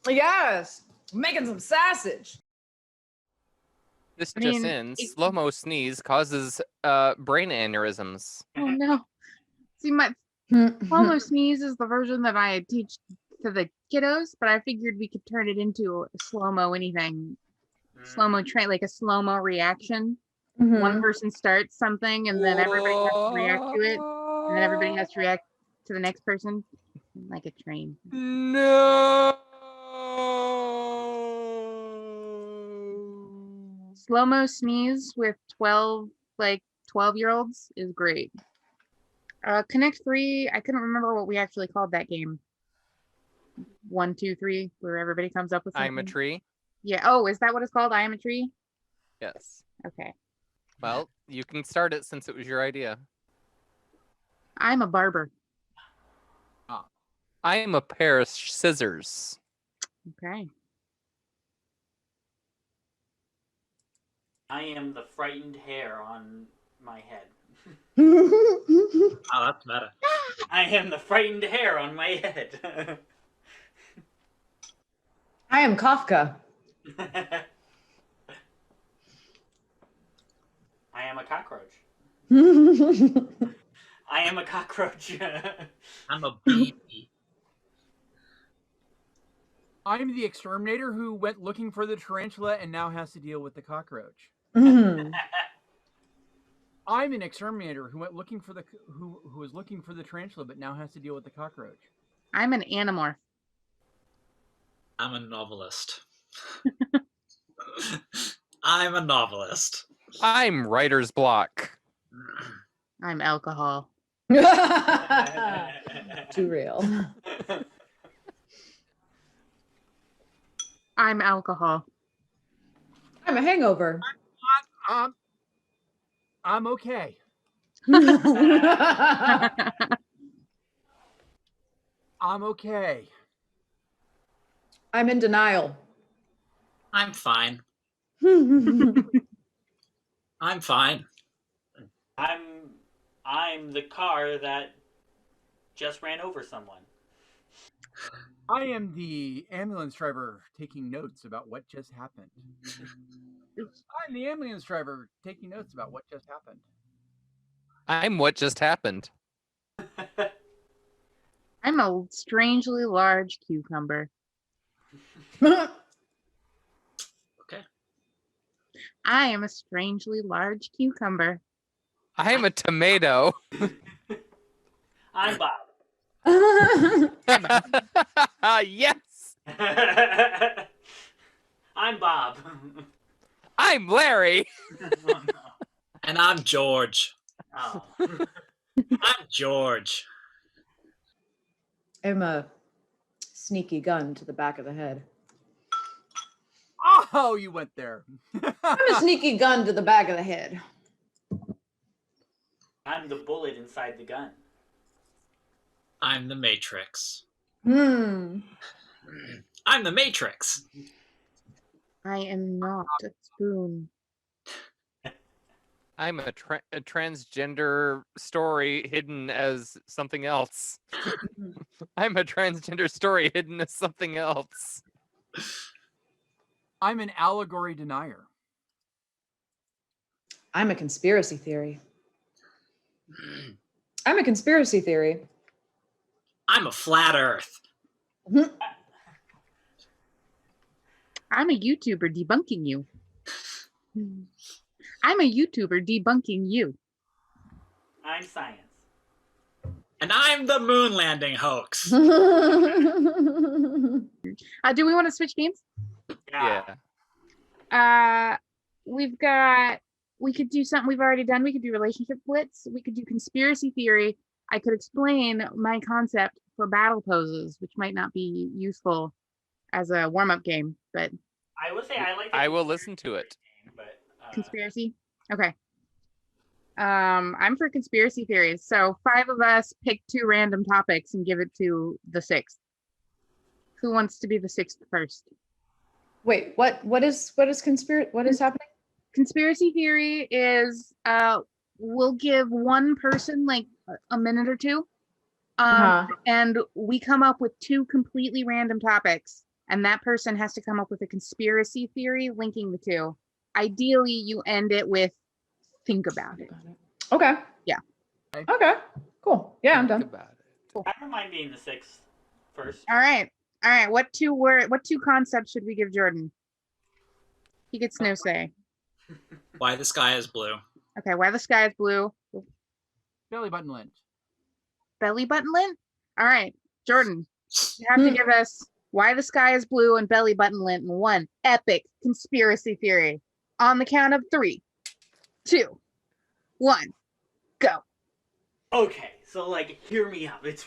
Yes, making some sausage. This just in, slow-mo sneeze causes brain aneurysms. Oh no. See, my slow-mo sneeze is the version that I teach to the kiddos, but I figured we could turn it into a slow-mo anything. Slow-mo train, like a slow-mo reaction. One person starts something and then everybody has to react to it. And then everybody has to react to the next person. Like a train. No. Slow-mo sneeze with 12-year-olds is great. Connect 3, I couldn't remember what we actually called that game. 1, 2, 3, where everybody comes up with something. I'm a tree? Yeah. Oh, is that what it's called? I am a tree? Yes. Okay. Well, you can start it since it was your idea. I'm a barber. I am a pair of scissors. Okay. I am the frightened hair on my head. Oh, that's meta. I am the frightened hair on my head. I am Kafka. I am a cockroach. I am a cockroach. I'm a baby. I'm the exterminator who went looking for the tarantula and now has to deal with the cockroach. Mm. I'm an exterminator who went looking for the who was looking for the tarantula but now has to deal with the cockroach. I'm an animorph. I'm a novelist. I'm a novelist. I'm writer's block. I'm alcohol. Too real. I'm alcohol. I'm a hangover. I'm okay. I'm okay. I'm in denial. I'm fine. I'm fine. I'm the car that just ran over someone. I am the ambulance driver taking notes about what just happened. I'm the ambulance driver taking notes about what just happened. I'm what just happened. I'm a strangely large cucumber. Okay. I am a strangely large cucumber. I am a tomato. I'm Bob. Yes. I'm Bob. I'm Larry. Oh, no. And I'm George. Oh. I'm George. I'm a sneaky gun to the back of the head. Oh, you went there. I'm a sneaky gun to the back of the head. I'm the bullet inside the gun. I'm the Matrix. Hmm. I'm the Matrix. I am not a spoon. I'm a transgender story hidden as something else. I'm a transgender story hidden as something else. I'm an allegory denier. I'm a conspiracy theory. I'm a conspiracy theory. I'm a flat Earth. I'm a YouTuber debunking you. I'm a YouTuber debunking you. I'm science. And I'm the moon landing hoax. Do we want to switch games? Yeah. We could do something we've already done. We could do relationship blitz. We could do conspiracy theory. I could explain my concept for battle poses, which might not be useful as a warm-up game, but I will say I like. I will listen to it. Game, but, conspiracy. Okay. I'm for conspiracy theories. So 5 of us pick 2 random topics and give it to the 6th. Who wants to be the 6th first? Wait, what is happening? Conspiracy theory is we'll give one person like a minute or 2. And we come up with 2 completely random topics and that person has to come up with a conspiracy theory linking the two. Ideally, you end it with think about it. Okay. Yeah. Okay. Cool. Yeah, I'm Think done. about it. I don't mind being the sixth first. All right. What two concepts should we give Jordan? He gets no say. Why the sky is blue. Okay, why the sky is blue. Belly button lint. Belly button lint? All right, Jordan, you have to give us why the sky is blue and belly button lint in one epic conspiracy theory. On the count of 3, 2, 1, go. Okay, so like, hear me out. It's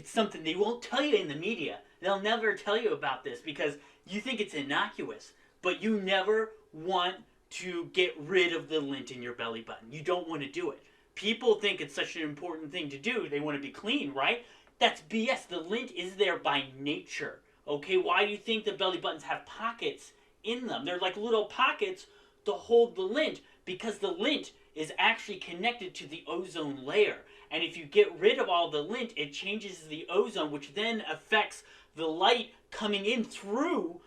something they won't tell you in the media. They'll never tell you about this because you think it's innocuous, but you never want to get rid of the lint in your belly button. You don't want to do it. People think it's such an important thing to do. They want to be clean, right? That's BS. The lint is there by nature. Okay, why do you think the belly buttons have pockets in them? They're like little pockets to hold the lint because the lint is actually connected to the ozone layer. And if you get rid of all the lint, it changes the ozone, which then affects the light coming in through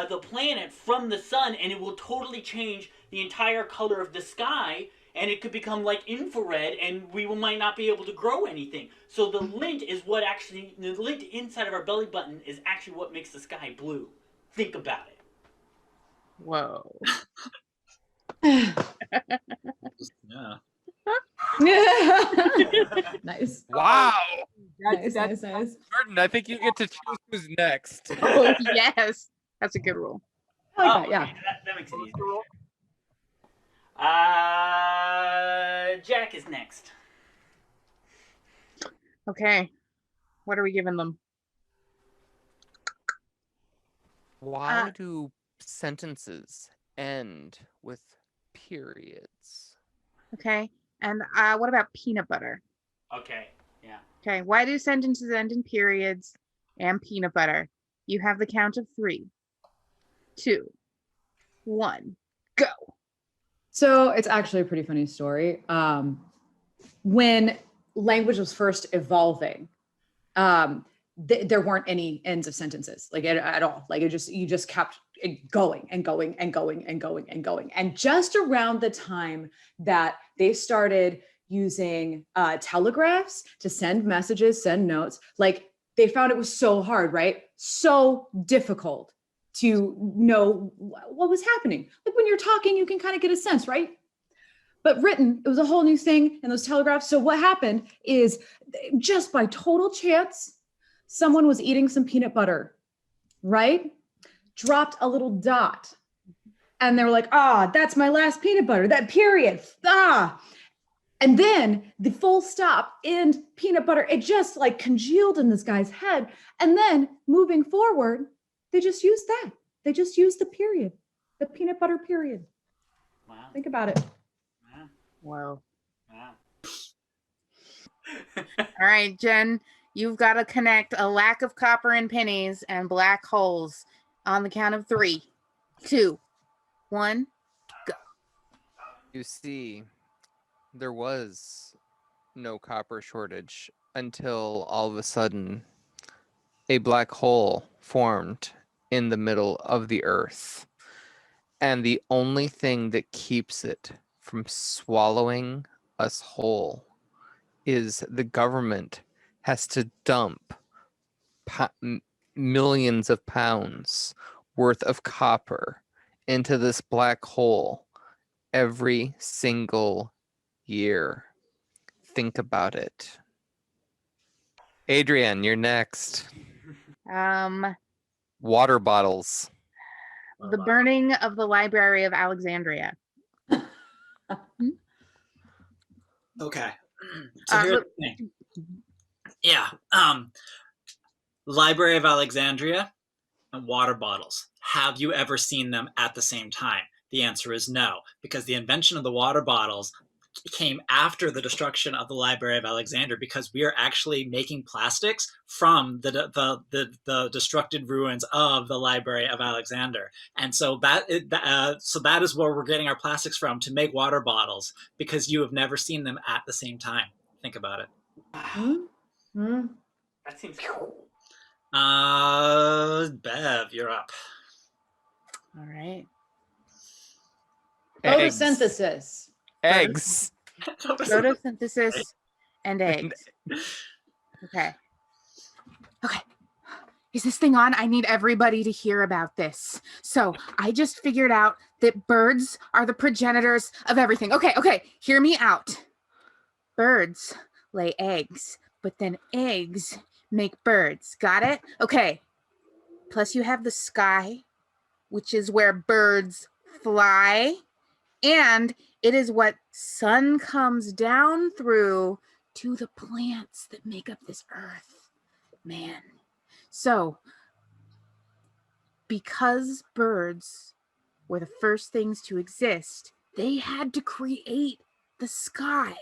the planet from the sun, and it will totally change the entire color of the sky, and it could become like infrared, and we might not be able to grow anything. So the lint inside of our belly button is actually what makes the sky blue. Think about it. Whoa. Yeah. Nice. Wow. Nice, That's nice. Jordan, I think you get to choose who's next. Oh, yes. That's a good rule. I like that, yeah. Okay, that makes it easier. Jack is next. Okay. What are we giving them? Why do sentences end with periods? Okay. And what about peanut butter? Okay, yeah. Okay. Why do sentences end in periods and peanut butter? You have the count of 3, 2, 1, go. So it's actually a pretty funny story. When language was first evolving, there weren't any ends of sentences, like at all. Like you just kept it going and going and going and going and going. And just around the time that they started using telegraphs to send messages, send notes, like they found it was so hard, right? So difficult to know what was happening. Like when you're talking, you can kind of get a sense, right? But written, it was a whole new thing, and those telegraphs. So what happened is just by total chance, someone was eating some peanut butter, right? Dropped a little dot. And they were like, that's my last peanut butter, that period. And then the full stop and peanut butter, it just like congealed in this guy's head. And then moving forward, they just used that. They just used the period, the peanut butter period. Wow. Think about it. Whoa. Wow. All right, Jen, you've got to connect a lack of copper and pennies and black holes on the count of 3, 2, 1, go. You see, there was no copper shortage until all of a sudden a black hole formed in the middle of the earth. And the only thing that keeps it from swallowing us whole is the government has to dump millions of pounds worth of copper into this black hole every single year. Think about it. Adrienne, you're next. Water bottles. The burning of the Library of Alexandria. Okay. So here's the thing. Yeah. The Library of Alexandria and water bottles. Have you ever seen them at the same time? The answer is no, because the invention of the water bottles came after the destruction of the Library of Alexandria, because we are actually making plastics from the destructed ruins of the Library of Alexander, and so that is where we're getting our plastics from to make water bottles, because you have never seen them at the same time. Think about it. That seems cool. Bev, you're up. All right. Eggs. Photosynthesis. Eggs. Photosynthesis and eggs. Okay. Okay. Is this thing on? I need everybody to hear about this. So I just figured out that birds are the progenitors of everything. Okay. Hear me out. Birds lay eggs, but then eggs make birds. Got it? Okay. Plus you have the sky, which is where birds fly. And it is what sun comes down through to the plants that make up this earth. Man. So, because birds were the first things to exist, they had to create the sky.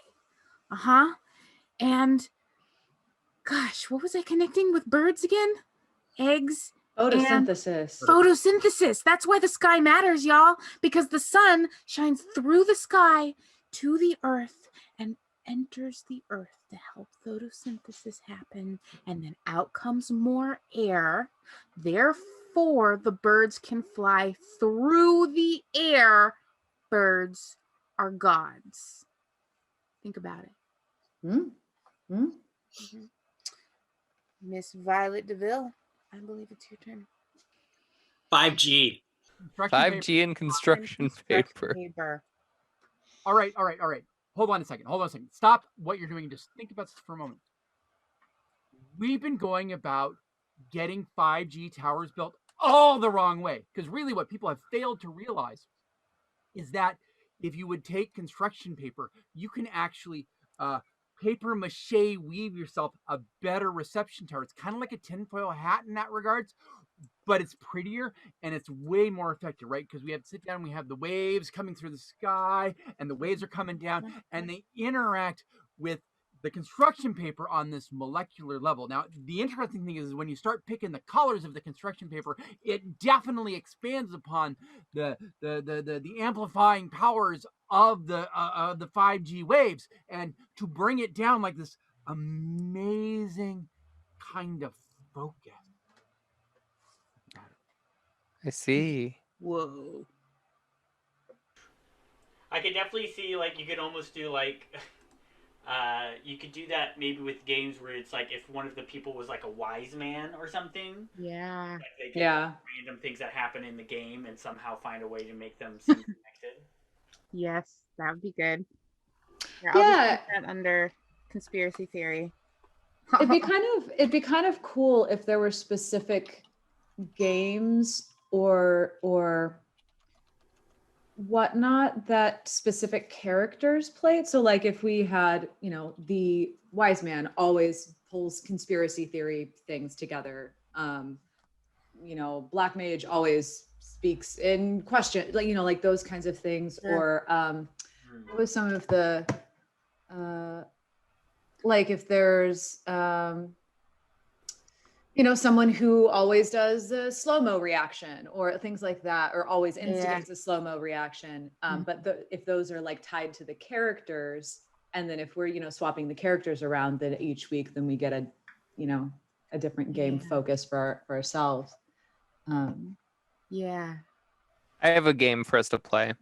And gosh, what was I connecting with birds again? Eggs. Photosynthesis. Photosynthesis. That's why the sky matters, y'all, because the sun shines through the sky to the earth and enters the earth to help photosynthesis happen, and then out comes more air. Therefore, the birds can fly through the air. Birds are gods. Think about it. Miss Violet DeVille, I believe it's your turn. 5G. 5G and construction paper. All right. Hold on a second. Stop what you're doing and just think about this for a moment. We've been going about getting 5G towers built all the wrong way, because really what people have failed to realize is that if you would take construction paper, you can actually paper mache weave yourself a better reception tower. It's kind of like a tinfoil hat in that regards, but it's prettier and it's way more effective, right? Because we have to sit down, we have the waves coming through the sky, and the waves are coming down, and they interact with the construction paper on this molecular level. Now, the interesting thing is when you start picking the colors of the construction paper, it definitely expands upon the amplifying powers of the 5G waves, and to bring it down like this amazing kind of focus. I see. Whoa. I could definitely see, like, you could almost do, like, you could do that maybe with games where it's like if one of the people was like a wise man or something. Yeah. Like they could random things that happen in the game and somehow find a way to make them seem connected. Yes, that would be good. Here, Yeah. I'll just put that under conspiracy theory. It'd be kind of cool if there were specific games or whatnot that specific characters played. So like if we had, the wise man always pulls conspiracy theory things together. Black mage always speaks in question, like those kinds of things. Sure. Or what was some of the like if there's someone who always does a slow-mo reaction or things like that, or always instigates a slow-mo reaction. But if those are like tied to the characters, and then if we're, swapping the characters around, then each week, then we get a different game focus for ourselves. Yeah. I have a game for us to play.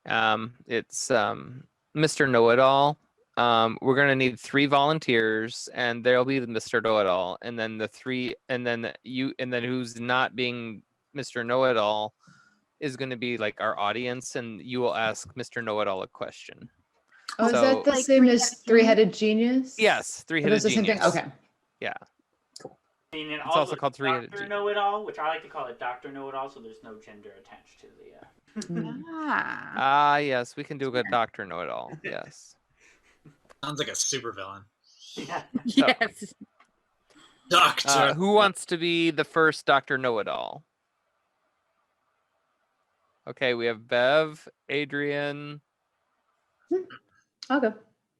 It's Mr. Know-It-All. We're gonna need 3 volunteers, and there'll be the Mr. Know-It-All, and then then who's not being Mr. Know-It-All is going to be like our audience, and you will ask Mr. Know-It-All a question. Oh, so, is that the same as Three-Headed Genius? Yes, Three-Headed Genius. Same thing? Okay. Yeah. Cool. And it's also called Three-Headed Dr. Know-It-All, which I like to call it Dr. Know-It-All, so there's no gender attached to the. Yes, we can do a Dr. Know-It-All. Yes. Sounds like a supervillain. Yeah. Yes. Doctor. Who wants to be the first Dr. Know-It-All? Okay, we have Bev, Adrian, Okay,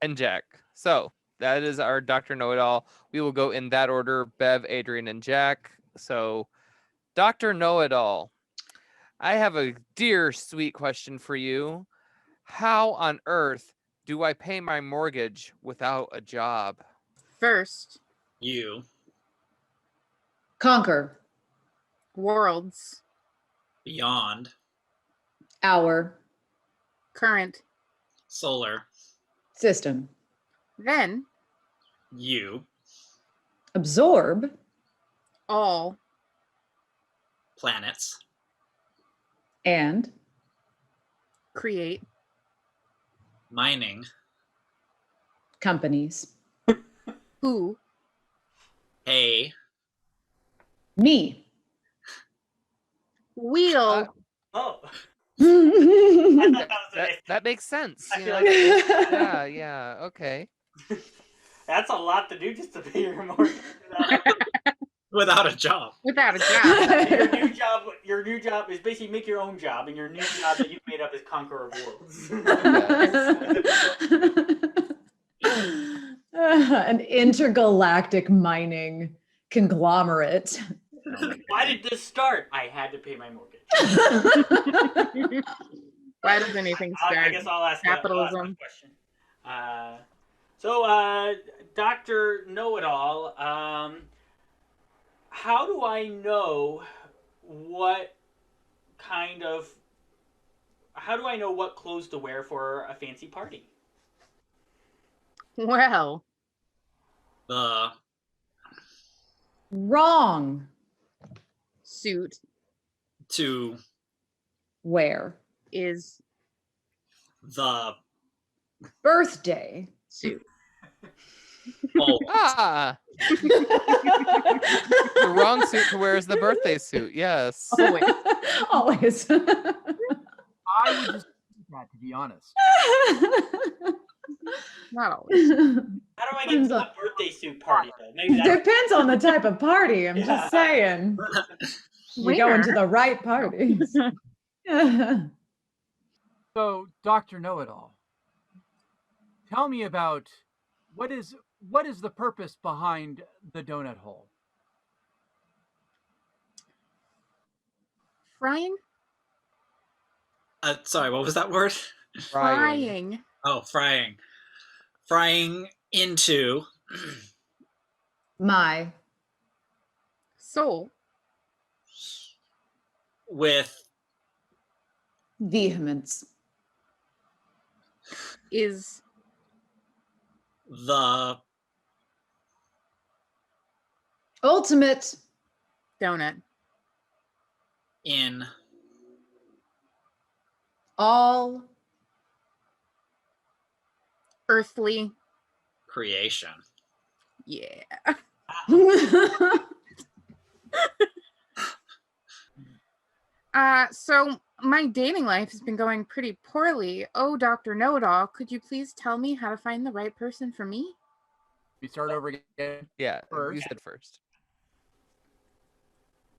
and Jack. So that is our Dr. Know-It-All. We will go in that order: Bev, Adrian, and Jack. So, Dr. Know-It-All, I have a dear sweet question for you. How on earth do I pay my mortgage without a job? First, you Conquer. Worlds. Beyond. Our Current. Solar. system. Then. You. Absorb All. Planets. and Create. Mining. companies. Who. Hey. Me. Wheel. Oh, I thought that was That makes sense. I You feel know? like Yeah, okay. that's a lot to do just to pay your mortgage. Without a job. Without a job. Your new job is basically make your own job, and your new job that you've made up is conqueror of worlds. An intergalactic mining conglomerate. Why did this start? I had to pay my mortgage. Why does anything start? I guess I'll ask Capitalism. a question. So, Dr. Know-It-All, how do I know what clothes to wear for a fancy party? Well. The Wrong. Suit. To Where? Is. the Birthday. Suit. oh, Ah, the wrong suit to wear is the birthday suit. Yes. Always. Always. I would just do that, to be honest. Not always. How do I get to a birthday suit party, though? Maybe that's Depends on the type of party. I'm Yeah. just saying. You go into the right parties. So, Dr. Know-It-All, tell me about what is the purpose behind the donut hole? Frying? sorry, what was that word? Frying. Oh, frying. Frying into My Soul. with vehemence. Is. the Ultimate Donut. in all Earthly. creation. Yeah. So my dating life has been going pretty poorly. Oh, Dr. Know-It-All, could you please tell me how to find the right person for me? We start over again. Yeah, you First. said first.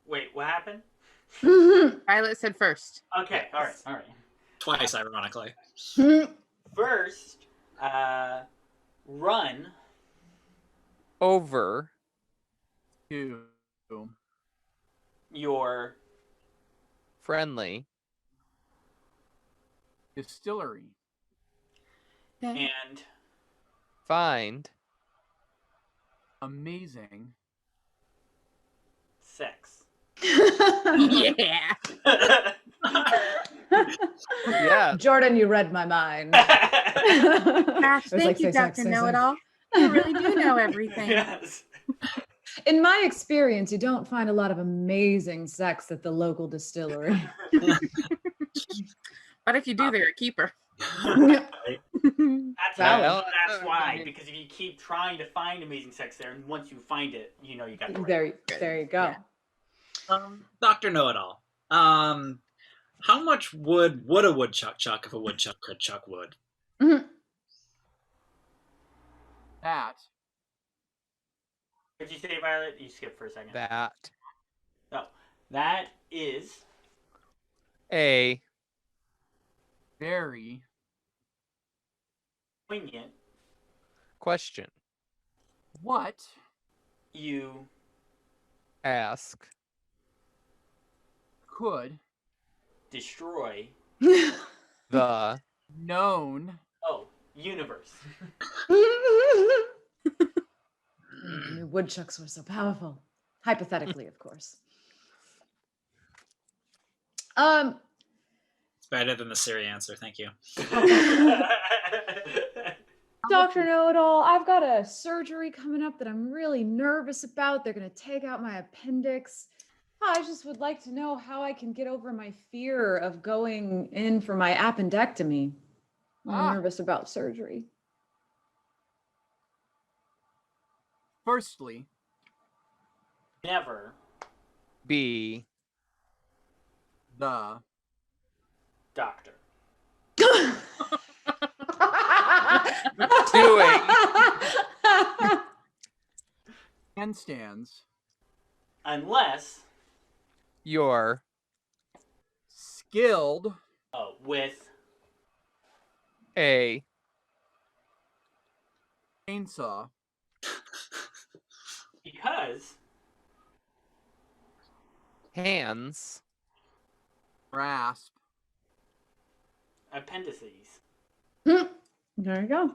Wait, what happened? Violet said first. Okay, all right. Twice, ironically. First, run Over Two. your friendly Distillery. and find Amazing. sex. Yeah. yeah. Jordan, you read my mind. Gosh, It was thank like, you, say sex, Dr. say Know-It-All. You really do know everything. Yes. In my experience, you don't find a lot of amazing sex at the local distillery. But if you do, they're a keeper. Valid. That's why. Because if you keep trying to find amazing sex there, and once you find it, you know you got the right. There you go. Yeah. Dr. Know-It-All. How much wood would a woodchuck chuck if a woodchuck could chuck wood? That. What'd you say, Violet? You skipped for a second. That Oh, that is a Very. poignant. question. What You Ask could destroy. the known Universe. Woodchucks were so powerful. Hypothetically, of course. It's better than the Siri answer. Thank you. Dr. Know-It-All, I've got a surgery coming up that I'm really nervous about. They're going to take out my appendix. I just would like to know how I can get over my fear of going in for my appendectomy. I'm nervous about surgery. Firstly, Never be the doctor. doing handstands Unless your skilled with a chainsaw because hands grasp appendices. There you go.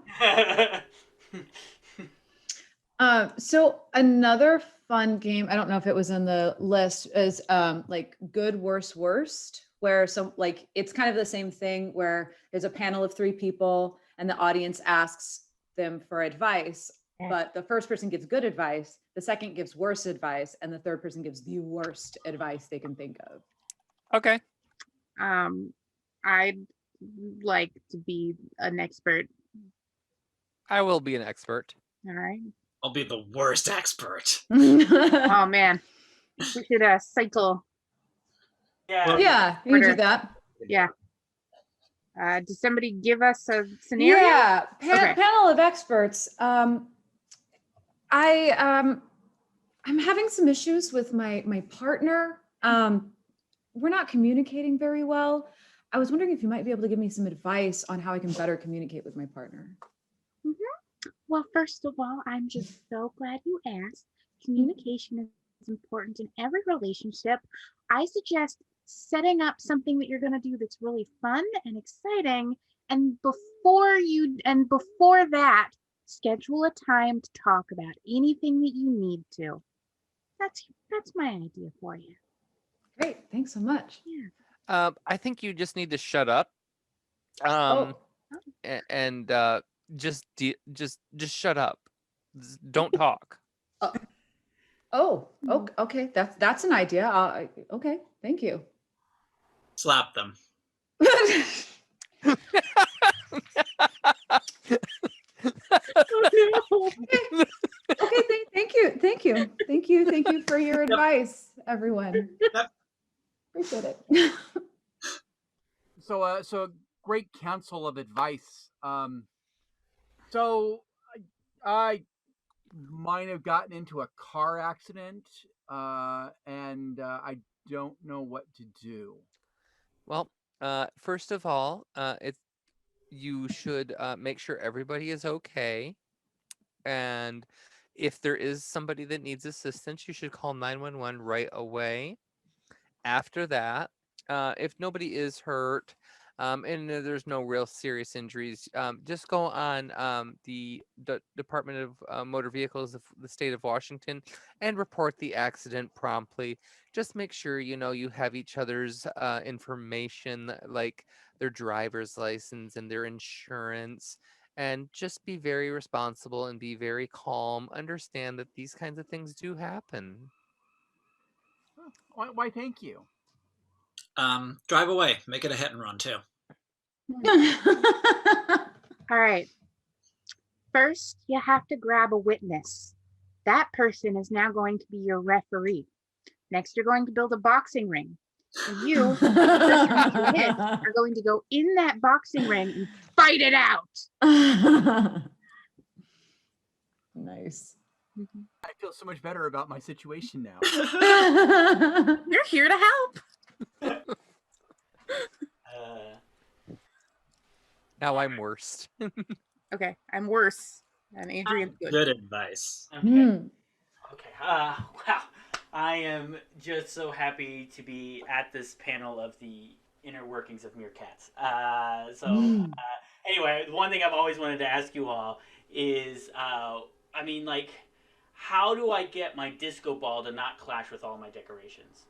So another fun game, I don't know if it was in the list, is like good, worse, worst, where it's kind of the same thing where there's a panel of 3 people and the audience asks them for advice, but the first person gives good advice, the second gives worse advice, and the third person gives the worst advice they can think of. Okay. I'd like to be an expert. I will be an expert. All right. I'll be the worst expert. Oh man, we should cycle. Yeah. Yeah, you can do that. Yeah. Does somebody give us a scenario? Yeah, Okay. panel of experts. I'm having some issues with my partner. We're not communicating very well. I was wondering if you might be able to give me some advice on how I can better communicate with my partner. Well, first of all, I'm just so glad you asked. Communication is important in every relationship. I suggest setting up something that you're going to do that's really fun and exciting. And before that, schedule a time to talk about anything that you need to. That's my idea for you. Great, thanks so much. Yeah. I think you just need to shut up. And just shut up. Don't talk. Okay. That's an idea. Okay, thank you. Slap them. Okay, thank you for your advice, everyone. Yep. Appreciate it. So great counsel of advice. So I might have gotten into a car accident, and I don't know what to do. Well, first of all, you should make sure everybody is okay, and if there is somebody that needs assistance, you should call 911 right away. After that, if nobody is hurt, and there's no real serious injuries, just go on the Department of Motor Vehicles of the state of Washington and report the accident promptly. Just make sure you have each other's information, like their driver's license and their insurance, and just be very responsible and be very calm. Understand that these kinds of things do happen. Why thank you. Drive away. Make it a hit and run too. All right. First, you have to grab a witness. That person is now going to be your referee. Next, you're going to build a boxing ring. And you, the person you hit, are going to go in that boxing ring and fight it out. Nice. I feel so much better about my situation now. You're here to help. Now I'm worst. Okay, I'm worse. And Adrian's good. Good advice. Okay. Okay. Wow. I am just so happy to be at this panel of the inner workings of meerkats. Anyway, one thing I've always wanted to ask you all is, I mean, like, how do I get my disco ball to not clash with all my decorations?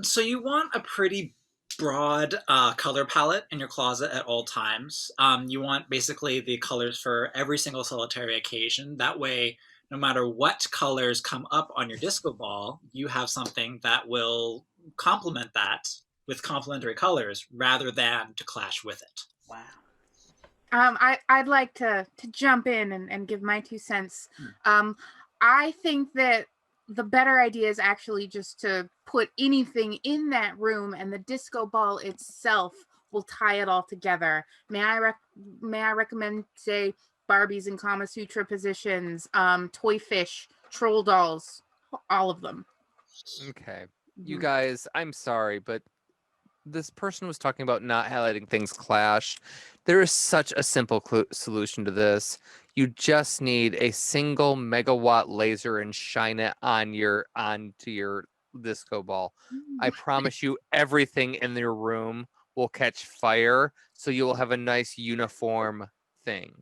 So you want a pretty broad color palette in your closet at all times. You want basically the colors for every single solitary occasion. That way, no matter what colors come up on your disco ball, you have something that will complement that with complementary colors rather than to clash with it. Wow. I'd like to jump in and give my 2 cents. I think that the better idea is actually just to put anything in that room, and the disco ball itself will tie it all together. May I recommend, say, Barbies in Kama Sutra positions, toy fish, troll dolls, all of them. Okay. You guys, I'm sorry, but this person was talking about not highlighting things clash. There is such a simple solution to this. You just need a single megawatt laser and shine it onto your disco ball. I promise you everything in your room will catch fire, so you will have a nice uniform thing.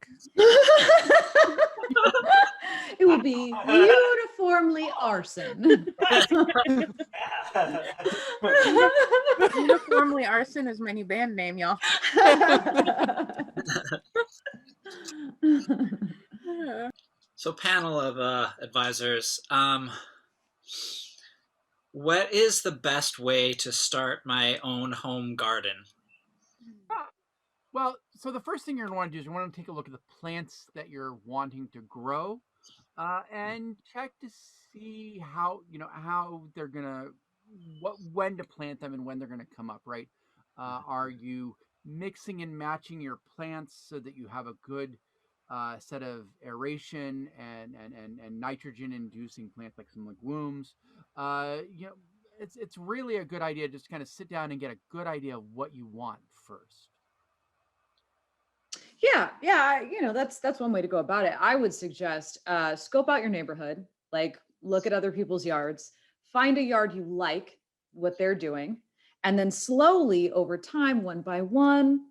It will be uniformly arson. Uniformly arson is my new band name, y'all. So, panel of advisors, what is the best way to start my own home garden? Well, so the first thing you're going to want to do is you want to take a look at the plants that you're wanting to grow, and check to see how they're gonna when to plant them and when they're gonna come up. Right? Are you mixing and matching your plants so that you have a good set of aeration and nitrogen inducing plants like some legumes? It's really a good idea just to kind of sit down and get a good idea of what you want first. Yeah, that's one way to go about it. I would suggest scope out your neighborhood, like look at other people's yards, find a yard you like, what they're doing, and then slowly over time, one by one,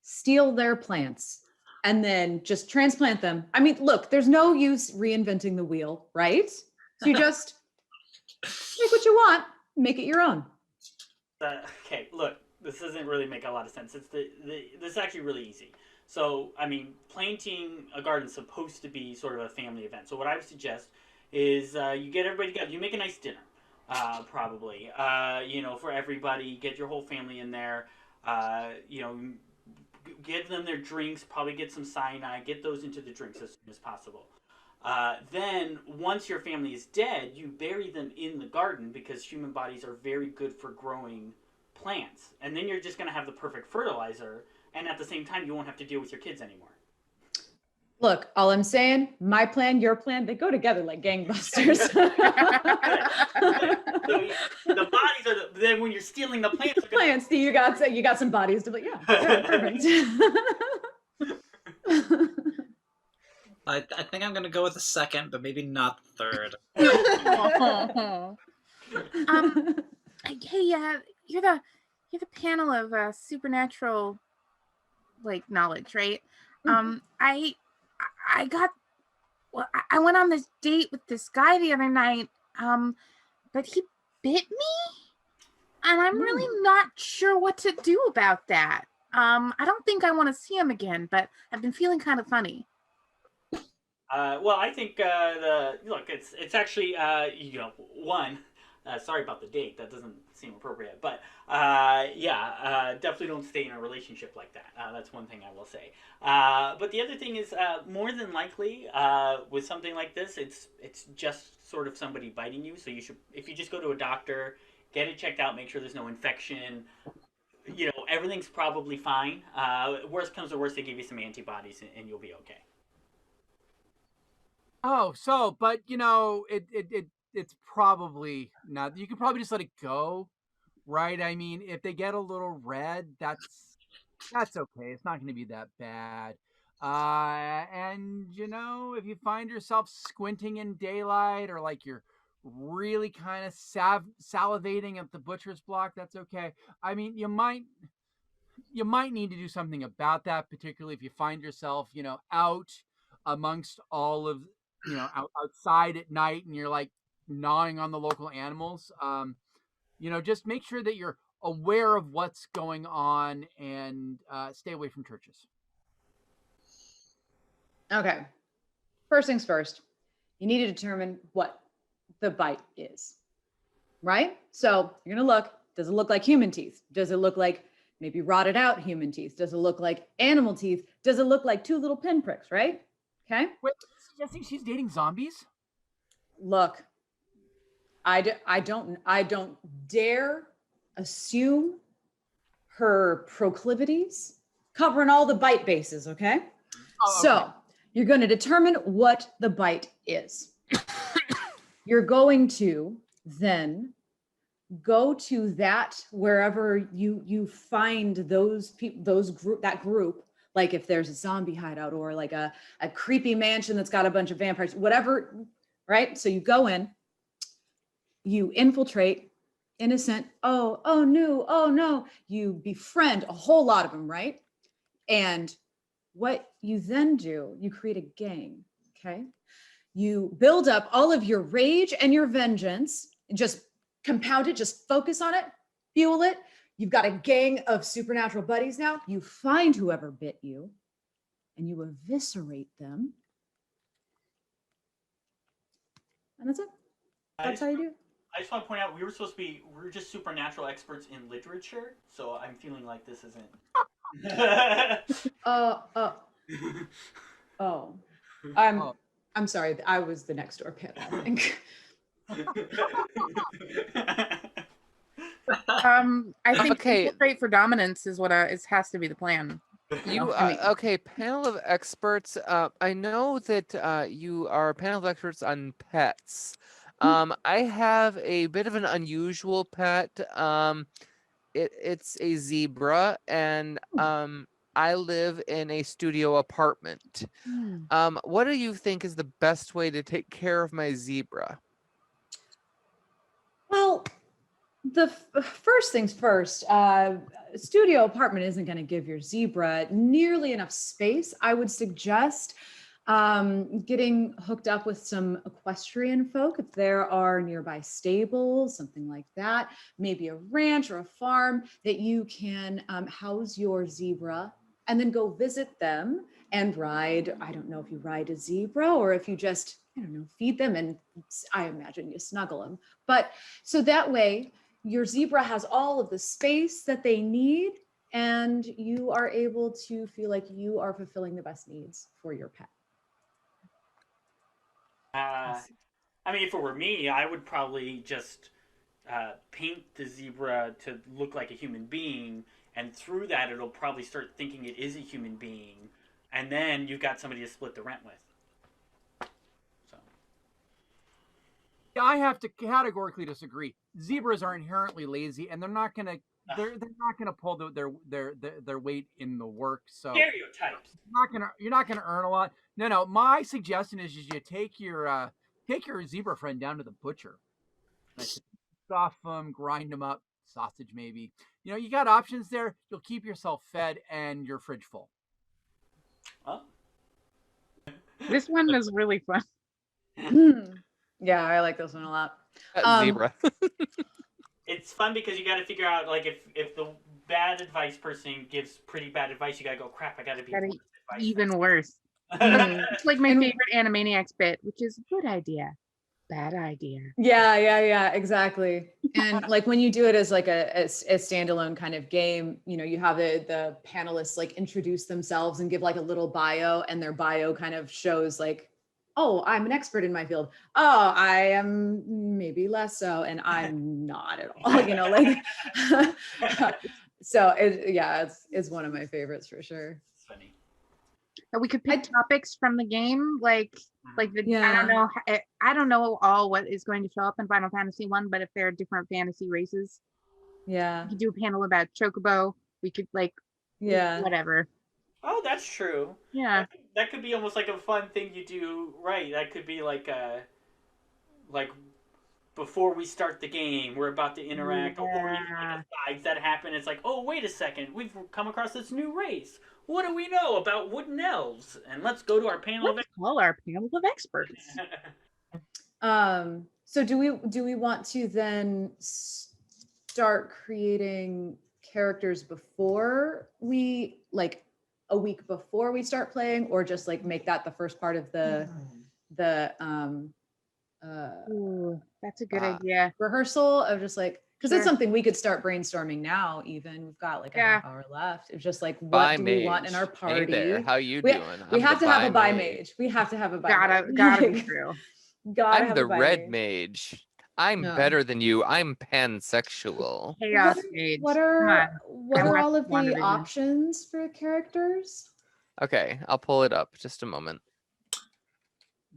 steal their plants and then just transplant them. I mean, look, there's no use reinventing the wheel, right? So you just make what you want, make it your own. Okay, look, this doesn't really make a lot of sense. This is actually really easy. So, I mean, planting a garden is supposed to be sort of a family event. So, what I would suggest is you get everybody together. You make a nice dinner, probably. For everybody. Get your whole family in there. Give them their drinks. Probably get some cyanide. Get those into the drinks as soon as possible. Then, once your family is dead, you bury them in the garden because human bodies are very good for growing plants. And then you're just going to have the perfect fertilizer. And at the same time, you won't have to deal with your kids anymore. Look, all I'm saying, my plan, your plan, they go together like gangbusters. So the bodies are then when you're stealing the plants. The plants, you got some bodies to, yeah, perfect. I think I'm going to go with the second, but maybe not the third. Hey, you're the panel of supernatural knowledge, right? I went on this date with this guy the other night, but he bit me, and I'm really not sure what to do about that. I don't think I want to see him again, but I've been feeling kind of funny. Well, I think it's actually one. Sorry about the date. That doesn't seem appropriate, but definitely don't stay in a relationship like that. That's one thing I will say. But the other thing is, more than likely, with something like this, it's just sort of somebody biting you. So you should, if you just go to a doctor, get it checked out, make sure there's no infection. Everything's probably fine. Worst comes to worst, they give you some antibodies, and you'll be okay. Oh, but it's probably not. You can probably just let it go, right? I mean, if they get a little red, that's okay. It's not going to be that bad. And if you find yourself squinting in daylight, or like you're really kind of salivating at the butcher's block, that's okay. I mean, you might need to do something about that, particularly if you find yourself, out amongst all of, outside at night, and you're like gnawing on the local animals. Just make sure that you're aware of what's going on, and stay away from churches. Okay. First things first, you need to determine what the bite is, right? So you're going to look, does it look like human teeth? Does it look like maybe rotted out human teeth? Does it look like animal teeth? Does it look like two little pinpricks, right? Okay. Wait, suggesting she's dating zombies? Look, I don't dare assume her proclivities, covering all the bite bases, okay? Oh, So okay. you're going to determine what the bite is. You're going to then go to that wherever you find those people, that group. Like if there's a zombie hideout or like a creepy mansion that's got a bunch of vampires, whatever, right? So you go in, you infiltrate, innocent. Oh no. You befriend a whole lot of them, right? And what you then do, you create a gang, okay? You build up all of your rage and your vengeance, and just compound it, just focus on it, fuel it. You've got a gang of supernatural buddies now. You find whoever bit you and you eviscerate them. And that's it. That's how you do it. I just want to point out, we're just supernatural experts in literature, so I'm feeling like this isn't. I'm sorry. I was the next door pet, I think. I think Okay. infiltrate for dominance is what has to be the plan. Okay, panel of experts. I know that you are a panel of experts on pets. I have a bit of an unusual pet. It's a zebra, and I live in a studio apartment. What do you think is the best way to take care of my zebra? Well, the first things first, studio apartment isn't going to give your zebra nearly enough space. I would suggest getting hooked up with some equestrian folk if there are nearby stables, something like that, maybe a ranch or a farm that you can house your zebra and then go visit them and ride. I don't know if you ride a zebra or if you just, feed them, and I imagine you snuggle them. But so that way your zebra has all of the space that they need and you are able to feel like you are fulfilling the best needs for your pet. I mean, if it were me, I would probably just paint the zebra to look like a human being, and through that, it'll probably start thinking it is a human being, and then you've got somebody to split the rent with. So. Yeah, I have to categorically disagree. Zebras are inherently lazy, and they're not gonna pull their weight in the work. So Stereotypes. You're not gonna earn a lot. No. My suggestion is you take your zebra friend down to the butcher. Stuff them, grind them up, sausage maybe. You got options there. You'll keep yourself fed and your fridge full. Oh. This one is really fun. Yeah, I like this one a lot. Zebra. It's fun because you got to figure out, like, if the bad advice person gives pretty bad advice, you got to go, crap, I got to be worse advice. Even worse. It's like my favorite Animaniacs bit, which is good idea, bad idea. Yeah, exactly. And like when you do it as like a standalone kind of game, you have the panelists like introduce themselves and give like a little bio, and their bio kind of shows like, oh, I'm an expert in my field. Oh, I am maybe less so, and I'm not at all. So it's one of my favorites for sure. It's funny. We could pick topics from the game, like Yeah. I don't know all what is going to show up in Final Fantasy 1, but if there are different fantasy races, Yeah. we could do a panel about Chocobo. We could whatever. Oh, that's true. Yeah. That could be almost like a fun thing you do, right? That could be like before we start the game, we're about to interact, or even Yeah. like asides that happen. It's like, oh, wait a second, we've come across this new race. What do we know about wooden elves? And let's go to our panel of Let's call our panel of experts. So do we want to then start creating characters before we, like, a week before we start playing, or just like make that the first part of the Ooh, that's a good idea. rehearsal of just like, because Sure. it's something we could start brainstorming now. Even we've got like a Yeah. half hour left. It's just like, what Bi do we want in our mage. party? Hey there, how you we, doing? we I'm have the to have a bi mage. mage. We have to have a bi Gotta be mage. true. Gotta I'm have the a bi red mage. mage. I'm No. better than you. I'm pansexual. Chaos mage. What Come are on. what I are watched all of the WandaVision. options for characters? Okay, I'll pull it up. Just a moment.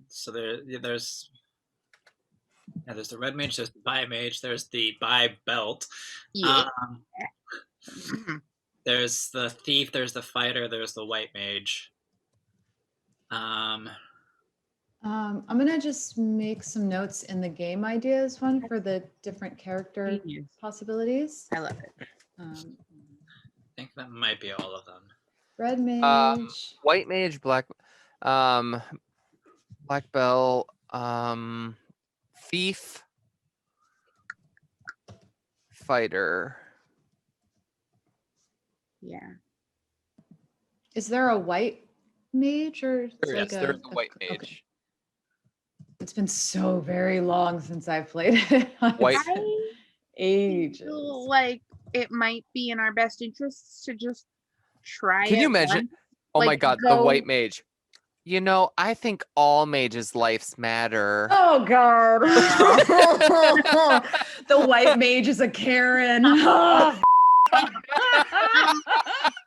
So there's the red mage, there's the bi mage, there's the bi belt. Yeah. There's the thief, there's the fighter, there's the white mage. I'm gonna just make some notes in the game ideas one for the different character Genius. possibilities. I love it. I think that might be all of them. Red mage. White mage, black belt, thief, fighter. Yeah. Is there a white mage or it's Yes, like there's a white okay. mage. It's been so very long since I've played it. White. I Ages. feel like it might be in our best interests to just try Can it you imagine? once. Oh my Like, god, the white mage. You know, I think all mages' lives matter. Oh god. The white mage is a Karen.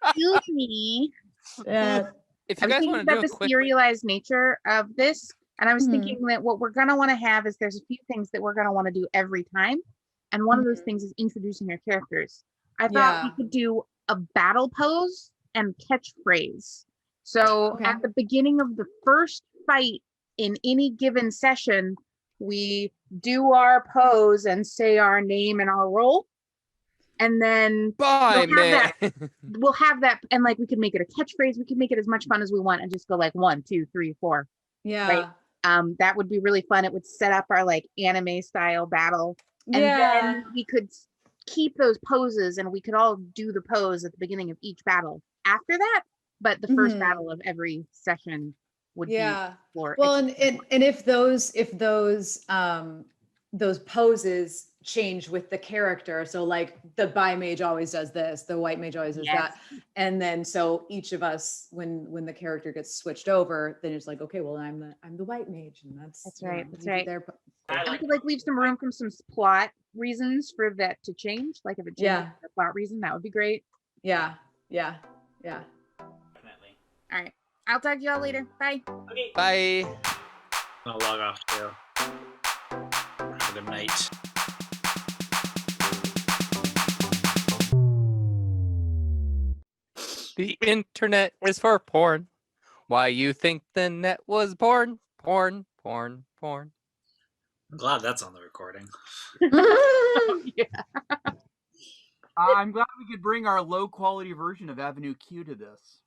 Excuse me. Yeah. If I you was guys thinking want to do about a the quick, serialized nature of this, and I was Mhm. thinking that what we're gonna want to have is there's a few things that we're gonna want to do every time, and one of those Mhm. things is introducing our characters. I thought Yeah. we could do a battle pose and catchphrase. So Okay. at the beginning of the first fight in any given session, we do our pose and say our name and our role, and then bye, we'll have man. we'll have that, and like we could make it a catchphrase. We could make it as much fun as we want and just go like 1, 2, 3, 4. Yeah. That would be really fun. It would set up our like anime style battle, and Yeah. then we could keep those poses, and we could all do the pose at the beginning of each battle after that. But the first Mhm. battle of every session would Yeah. be for Well, and if those poses change with the character, so like the bi mage always does this, the white mage always does that, and then so each of us, when the character gets switched over, then it's like, okay, well, I'm the white mage, and that's you right, know, that's you do right. their I I like could like leave some room from some plot reasons for that to change. Like if it changes Yeah. for a plot reason, that would be great. yeah. definitely. All right, I'll talk to y'all later. Bye. Okay. Bye. I'll log off too. For the night. The internet is for porn. Why you think the net was born? Porn, porn, porn. I'm glad that's on the recording. Yeah. I'm glad we could bring our low quality version of Avenue Q to this.